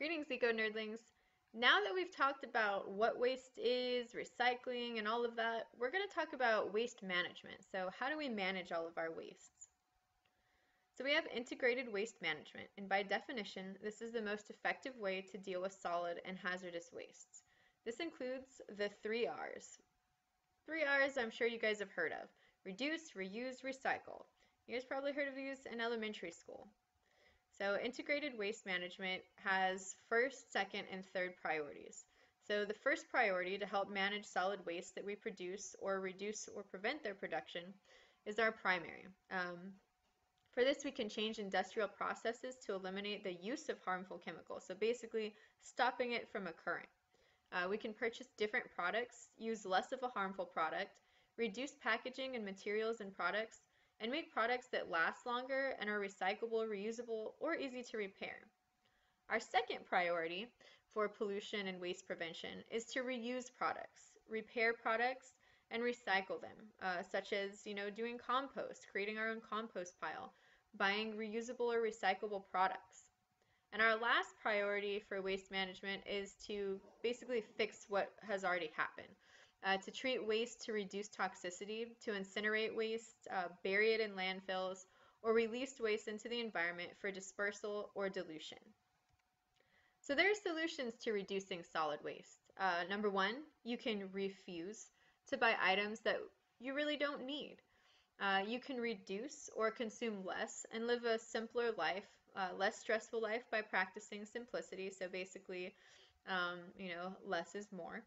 Greetings, eco-nerdlings. Now that we've talked about what waste is, recycling, and all of that, we're going to talk about waste management. So how do we manage all of our wastes? So we have integrated waste management, and by definition, this is the most effective way to deal with solid and hazardous wastes. This includes the 3 R's. 3 R's I'm sure you guys have heard of. Reduce, reuse, recycle. You guys probably heard of these in elementary school. So integrated waste management has first, second, and third priorities. So the first priority to help manage solid waste that we produce or reduce or prevent their production is our primary. For this, we can change industrial processes to eliminate the use of harmful chemicals, so basically stopping it from occurring. We can purchase different products, use less of a harmful product, reduce packaging and materials in products, and make products that last longer and are recyclable, reusable, or easy to repair. Our second priority for pollution and waste prevention is to reuse products, repair products, and recycle them, such as doing compost, creating our own compost pile, buying reusable or recyclable products. And our last priority for waste management is to basically fix what has already happened. To treat waste to reduce toxicity, to incinerate waste, bury it in landfills, or release waste into the environment for dispersal or dilution. So there are solutions to reducing solid waste. Number one, you can refuse to buy items that you really don't need. You can reduce or consume less and live a simpler life, less stressful life by practicing simplicity. So basically, less is more.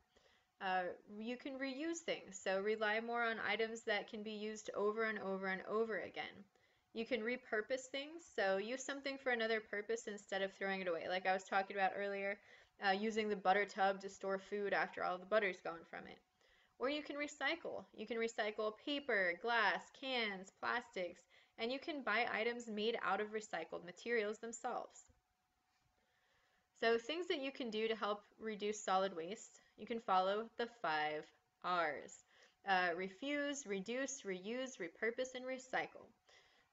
You can reuse things, so rely more on items that can be used over and over and over again. You can repurpose things, so use something for another purpose instead of throwing it away. Like I was talking about earlier, using the butter tub to store food after all the butter's gone from it. Or you can recycle. You can recycle paper, glass, cans, plastics, and you can buy items made out of recycled materials themselves. So things that you can do to help reduce solid waste, you can follow the 5 R's. Refuse, reduce, reuse, repurpose, and recycle.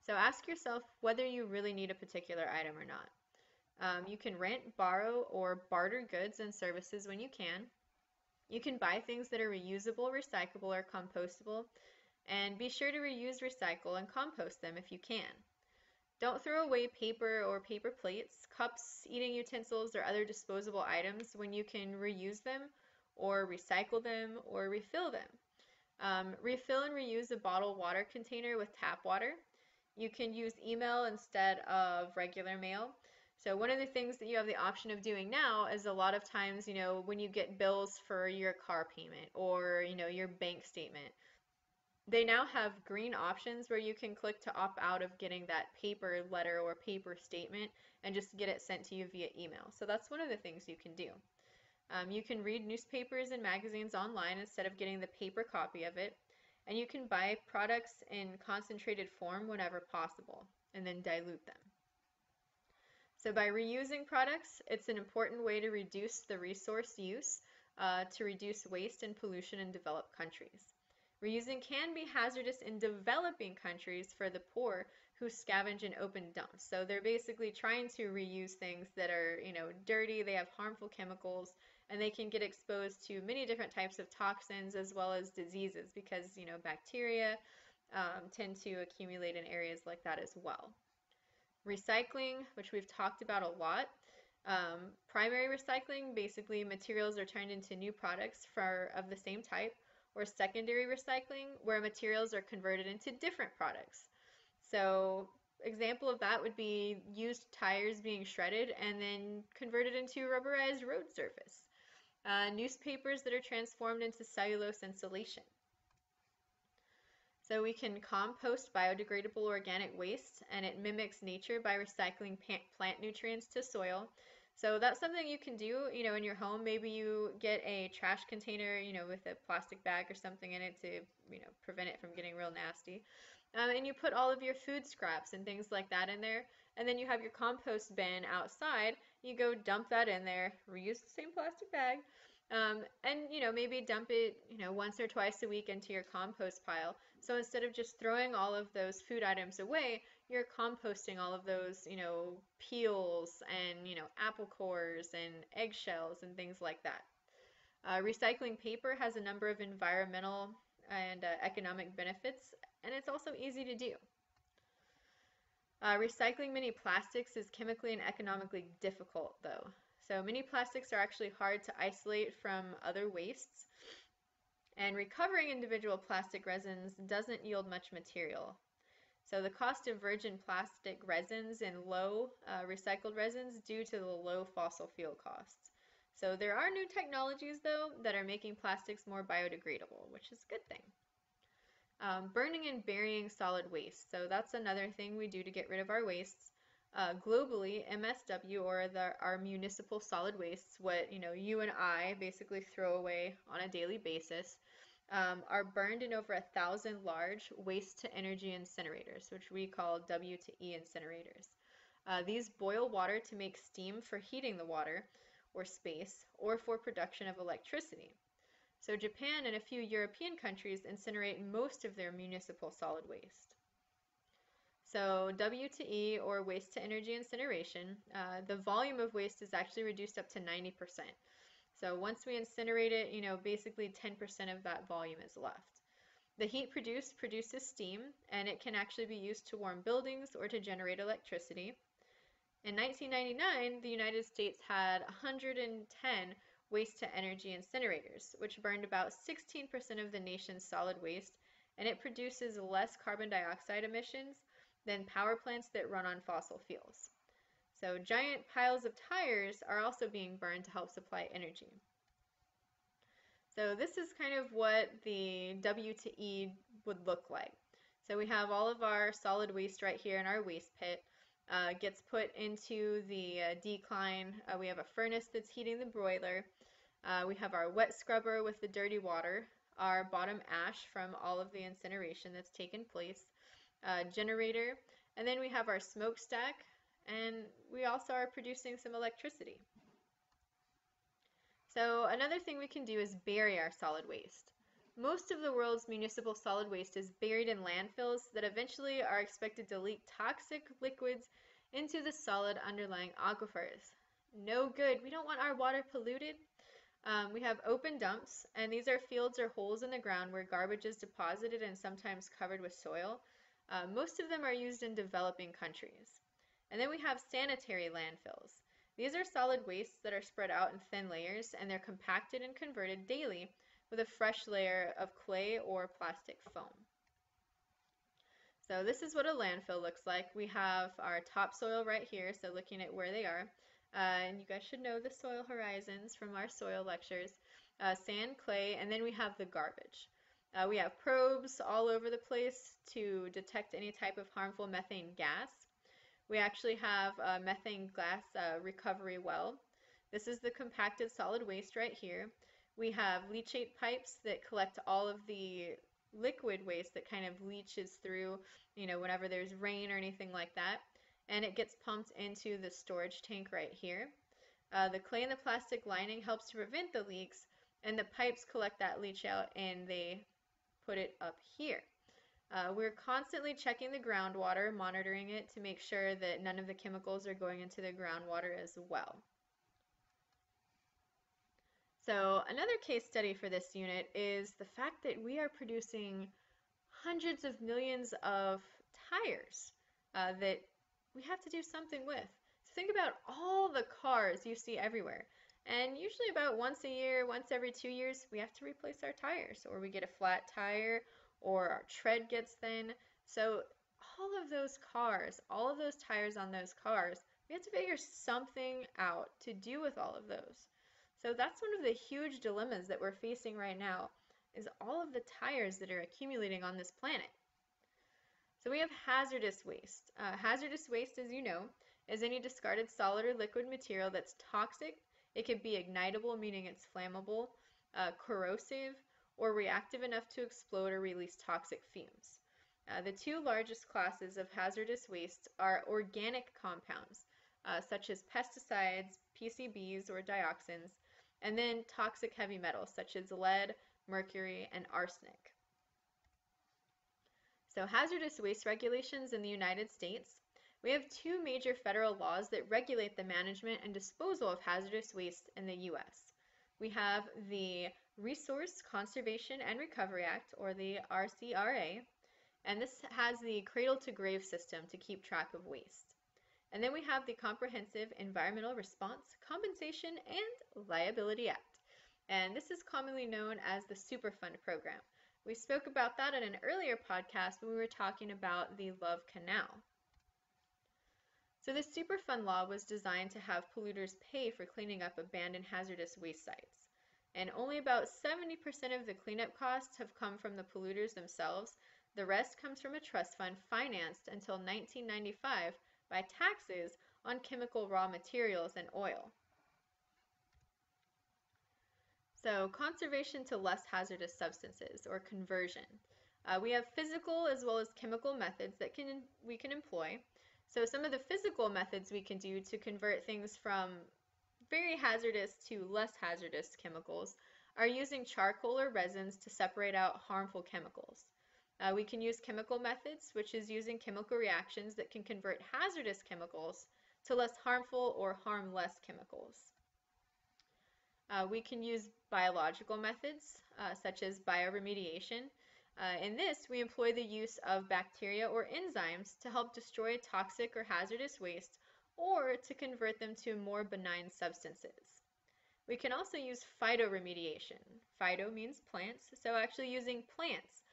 So ask yourself whether you really need a particular item or not. You can rent, borrow, or barter goods and services when you can. You can buy things that are reusable, recyclable, or compostable, and be sure to reuse, recycle, and compost them if you can. Don't throw away paper or paper plates, cups, eating utensils, or other disposable items when you can reuse them or recycle them or refill them. Refill and reuse a bottled water container with tap water. You can use email instead of regular mail. So one of the things that you have the option of doing now is a lot of times, when you get bills for your car payment or, your bank statement, they now have green options where you can click to opt out of getting that paper letter or paper statement and just get it sent to you via email. So that's one of the things you can do. You can read newspapers and magazines online instead of getting the paper copy of it. And you can buy products in concentrated form whenever possible and then dilute them. So by reusing products, it's an important way to reduce the resource use, to reduce waste and pollution in developed countries. Reusing can be hazardous in developing countries for the poor who scavenge in open dumps. So they're basically trying to reuse things that are, dirty, they have harmful chemicals, and they can get exposed to many different types of toxins as well as diseases because, bacteria tend to accumulate in areas like that as well. Recycling, which we've talked about a lot. Primary recycling, basically materials are turned into new products of the same type, or secondary recycling, where materials are converted into different products. So example of that would be used tires being shredded and then converted into rubberized road surface. Newspapers that are transformed into cellulose insulation. So we can compost biodegradable organic waste, and it mimics nature by recycling plant nutrients to soil. So that's something you can do, in your home. Maybe you get a trash container, with a plastic bag or something in it to, prevent it from getting real nasty. And you put all of your food scraps and things like that in there. And then you have your compost bin outside. You go dump that in there, reuse the same plastic bag. And maybe dump it once or twice a week into your compost pile. So instead of just throwing all of those food items away, you're composting all of those, peels and, apple cores and eggshells and things like that. Recycling paper has a number of environmental and economic benefits, and it's also easy to do. Recycling many plastics is chemically and economically difficult, though. So many plastics are actually hard to isolate from other wastes, and recovering individual plastic resins doesn't yield much material. So the cost of virgin plastic resins and low recycled resins due to the low fossil fuel costs. So there are new technologies, though, that are making plastics more biodegradable, which is a good thing. Burning and burying solid waste. So that's another thing we do to get rid of our wastes. Globally, MSW, or our municipal solid wastes, what you and I basically throw away on a daily basis, are burned in over 1,000 large waste-to-energy incinerators, which we call W-to-E incinerators. These boil water to make steam for heating the water or space, or for production of electricity. So Japan and a few European countries incinerate most of their municipal solid waste. So W-to-E, or waste-to-energy incineration, the volume of waste is actually reduced up to 90%. So once we incinerate it, basically 10% of that volume is left. The heat produced produces steam, and it can actually be used to warm buildings or to generate electricity. In 1999, the United States had 110 waste-to-energy incinerators, which burned about 16% of the nation's solid waste, and it produces less carbon dioxide emissions than power plants that run on fossil fuels. So giant piles of tires are also being burned to help supply energy. So this is kind of what the W-to-E would look like. So we have all of our solid waste right here in our waste pit. Gets put into the decline. We have a furnace that's heating the broiler. We have our wet scrubber with the dirty water, our bottom ash from all of the incineration that's taken place, generator, and then we have our smokestack, and we also are producing some electricity. So another thing we can do is bury our solid waste. Most of the world's municipal solid waste is buried in landfills that eventually are expected to leak toxic liquids into the solid underlying aquifers. No good. We don't want our water polluted. We have open dumps, and these are fields or holes in the ground where garbage is deposited and sometimes covered with soil. Most of them are used in developing countries. And then we have sanitary landfills. These are solid wastes that are spread out in thin layers, and they're compacted and converted daily with a fresh layer of clay or plastic foam. So this is what a landfill looks like. We have our topsoil right here, so looking at where they are. And you guys should know the soil horizons from our soil lectures. Sand, clay, and then we have the garbage. We have probes all over the place to detect any type of harmful methane gas. We actually have a methane gas recovery well. This is the compacted solid waste right here. We have leachate pipes that collect all of the liquid waste that kind of leaches through, whenever there's rain or anything like that. And it gets pumped into the storage tank right here. The clay and the plastic lining helps to prevent the leaks, and the pipes collect that leach out and they put it up here. We're constantly checking the groundwater, monitoring it to make sure that none of the chemicals are going into the groundwater as well. So another case study for this unit is the fact that we are producing hundreds of millions of tires that we have to do something with. So think about all the cars you see everywhere. And usually about once a year, once every 2 years, we have to replace our tires, or we get a flat tire, or our tread gets thin. So all of those cars, all of those tires on those cars, we have to figure something out to do with all of those. So that's one of the huge dilemmas that we're facing right now, is all of the tires that are accumulating on this planet. So we have hazardous waste. Hazardous waste, as you know, is any discarded solid or liquid material that's toxic. It could be ignitable, meaning it's flammable, corrosive, or reactive enough to explode or release toxic fumes. The two largest classes of hazardous waste are organic compounds, such as pesticides, PCBs, or dioxins, and then toxic heavy metals, such as lead, mercury, and arsenic. So hazardous waste regulations in the United States. We have two major federal laws that regulate the management and disposal of hazardous waste in the U.S. We have the Resource Conservation and Recovery Act, or the RCRA, and this has the cradle to grave system to keep track of waste. And then we have the Comprehensive Environmental Response, Compensation, and Liability Act. And this is commonly known as the Superfund program. We spoke about that in an earlier podcast when we were talking about the Love Canal. So the Superfund law was designed to have polluters pay for cleaning up abandoned hazardous waste sites. And only about 70% of the cleanup costs have come from the polluters themselves. The rest comes from a trust fund financed until 1995 by taxes on chemical raw materials and oil. So conservation to less hazardous substances, or conversion. We have physical as well as chemical methods that we can employ. So some of the physical methods we can do to convert things from very hazardous to less hazardous chemicals are using charcoal or resins to separate out harmful chemicals. We can use chemical methods, which is using chemical reactions that can convert hazardous chemicals to less harmful or harmless chemicals. We can use biological methods, such as bioremediation. In this, we employ the use of bacteria or enzymes to help destroy toxic or hazardous waste or to convert them to more benign substances. We can also use phytoremediation. Phyto means plants, so actually using plants.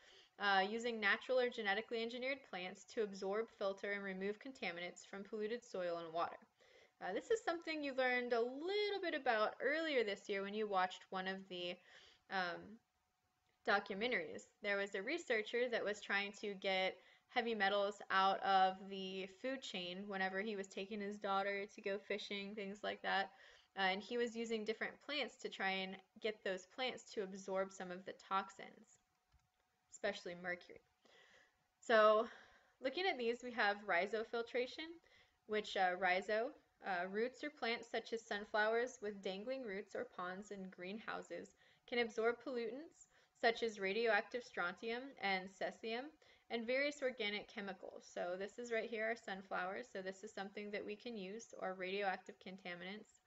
Using natural or genetically engineered plants to absorb, filter, and remove contaminants from polluted soil and water. This is something you learned a little bit about earlier this year when you watched one of the documentaries. There was a researcher that was trying to get heavy metals out of the food chain whenever he was taking his daughter to go fishing, things like that. And he was using different plants to try and get those plants to absorb some of the toxins, especially mercury. So looking at these, we have rhizofiltration, which roots or plants such as sunflowers with dangling roots or ponds in greenhouses can absorb pollutants such as radioactive strontium and cesium and various organic chemicals. So this is right here, our sunflowers. So this is something that we can use, or radioactive contaminants.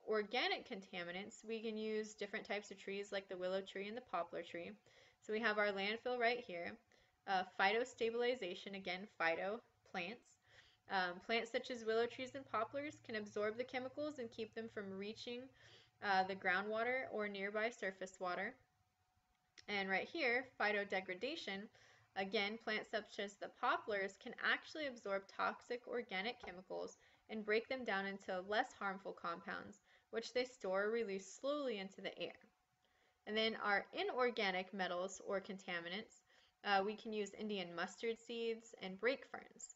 Organic contaminants, we can use different types of trees like the willow tree and the poplar tree. So we have our landfill right here. Phytostabilization, again, phyto, plants. Plants such as willow trees and poplars can absorb the chemicals and keep them from reaching the groundwater or nearby surface water. And right here, phytodegradation, again, plants such as the poplars can actually absorb toxic organic chemicals and break them down into less harmful compounds, which they store or release slowly into the air. And then our inorganic metals or contaminants, we can use Indian mustard seeds and brake ferns.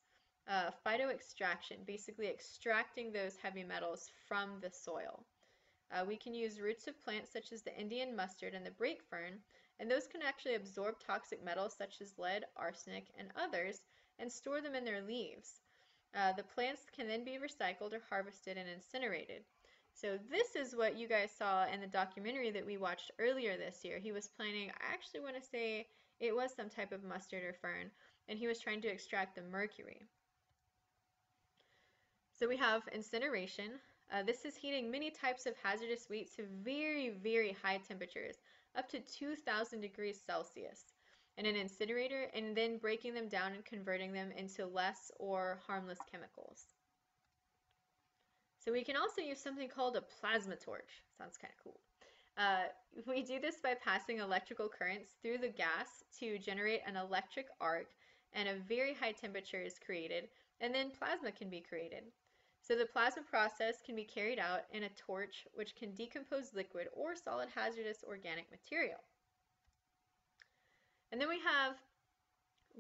Phytoextraction, basically extracting those heavy metals from the soil. We can use roots of plants such as the Indian mustard and the brake fern, and those can actually absorb toxic metals such as lead, arsenic, and others, and store them in their leaves. The plants can then be recycled or harvested and incinerated. So this is what you guys saw in the documentary that we watched earlier this year. He was planting, I actually want to say it was some type of mustard or fern, and he was trying to extract the mercury. So we have incineration. This is heating many types of hazardous waste to very, very high temperatures, up to 2,000 degrees Celsius, in an incinerator, and then breaking them down and converting them into less or harmless chemicals. So we can also use something called a plasma torch. Sounds kind of cool. We do this by passing electrical currents through the gas to generate an electric arc, and a very high temperature is created, and then plasma can be created. So the plasma process can be carried out in a torch, which can decompose liquid or solid hazardous organic material. And then we have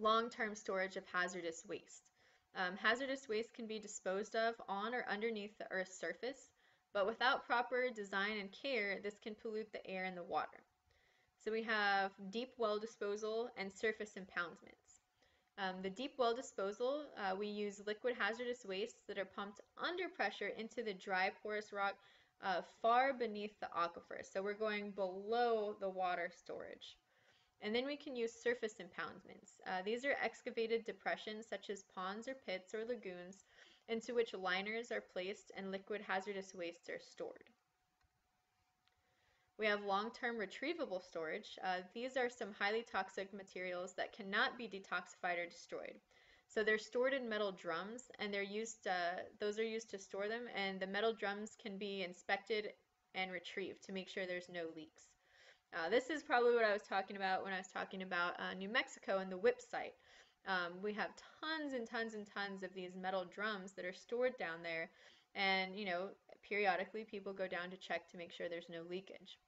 long-term storage of hazardous waste. Hazardous waste can be disposed of on or underneath the Earth's surface, but without proper design and care, this can pollute the air and the water. So we have deep well disposal and surface impoundments. The deep well disposal, we use liquid hazardous wastes that are pumped under pressure into the dry porous rock far beneath the aquifer. So we're going below the water storage. And then we can use surface impoundments. These are excavated depressions such as ponds or pits or lagoons into which liners are placed and liquid hazardous wastes are stored. We have long-term retrievable storage. These are some highly toxic materials that cannot be detoxified or destroyed. So they're stored in metal drums, and those are used to store them, and the metal drums can be inspected and retrieved to make sure there's no leaks. This is probably what I was talking about when I was talking about New Mexico and the WIP site. We have tons and tons and tons of these metal drums that are stored down there, and periodically people go down to check to make sure there's no leakage.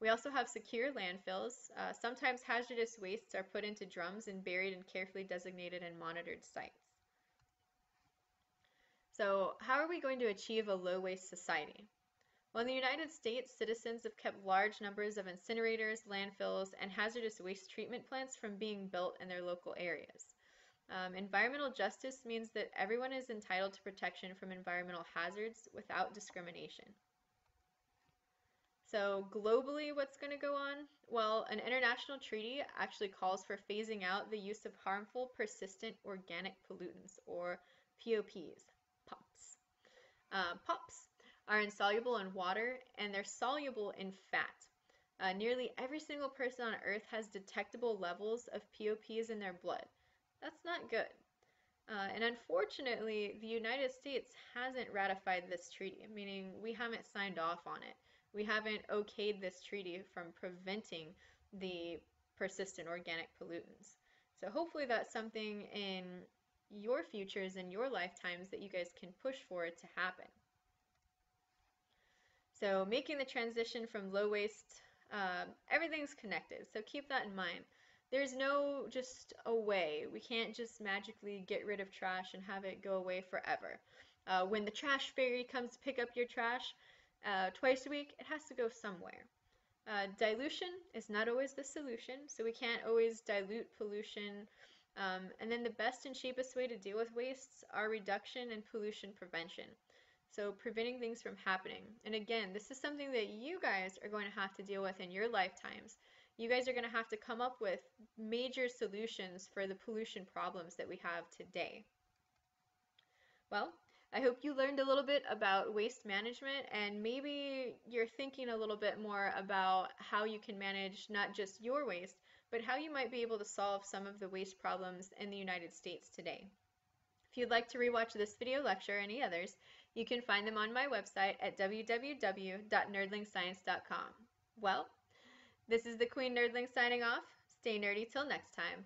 We also have secure landfills. Sometimes hazardous wastes are put into drums and buried in carefully designated and monitored sites. So, how are we going to achieve a low waste society? Well, in the United States, citizens have kept large numbers of incinerators, landfills, and hazardous waste treatment plants from being built in their local areas. Environmental justice means that everyone is entitled to protection from environmental hazards without discrimination. So globally, what's going to go on? Well, an international treaty actually calls for phasing out the use of harmful persistent organic pollutants, or POPs, POPs. POPs are insoluble in water and they're soluble in fat. Nearly every single person on Earth has detectable levels of POPs in their blood. That's not good. And unfortunately, the United States hasn't ratified this treaty, meaning we haven't signed off on it. We haven't okayed this treaty from preventing the persistent organic pollutants. So hopefully that's something in your futures and your lifetimes that you guys can push for it to happen. So making the transition from low waste, everything's connected. So keep that in mind. There's no just a way. We can't just magically get rid of trash and have it go away forever. When the trash fairy comes to pick up your trash, twice a week, it has to go somewhere. Dilution is not always the solution, so we can't always dilute pollution. And then the best and cheapest way to deal with wastes are reduction and pollution prevention. So preventing things from happening. And again, this is something that you guys are going to have to deal with in your lifetimes. You guys are going to have to come up with major solutions for the pollution problems that we have today. Well, I hope you learned a little bit about waste management, and maybe you're thinking a little bit more about how you can manage not just your waste, but how you might be able to solve some of the waste problems in the United States today. If you'd like to rewatch this video lecture or any others, you can find them on my website at www.nerdlingscience.com. Well, this is the Queen Nerdling signing off. Stay nerdy till next time.